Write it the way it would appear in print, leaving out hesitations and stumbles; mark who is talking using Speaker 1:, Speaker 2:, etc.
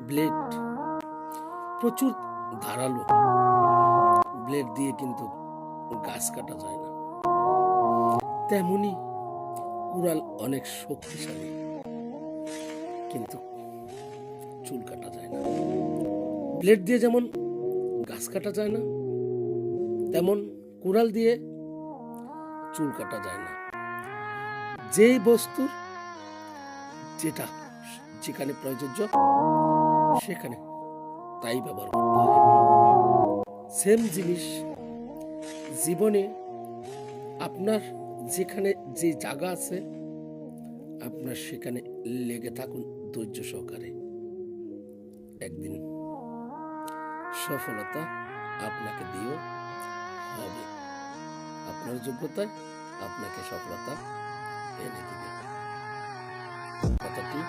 Speaker 1: Blade প্রচুর ধারালো, blade দিয়ে কিন্তু গাছ কাটা যায় না, তেমনি কুড়াল অনেক শক্তিশালী, কিন্তু চুল কাটা যায় না। ব্লেড দিয়ে যেমন গাছ কাটা যায় না, তেমন কুড়াল দিয়ে চুল কাটা যায় না। যেই বস্তুর যেটা যেখানে প্রযোজ্য সেখানে তাই ব্যবহার করতে হয়। সেম জিনিস জীবনে আপনার যেখানে যে জায়গা আছে আপনার সেখানে লেগে থাকুন ধৈর্য সহকারে। একদিন সফলতা আপনাকে দিয়েও হবে, আপনার যোগ্যতায় আপনাকে সফলতা এনে দিবে। কথাটি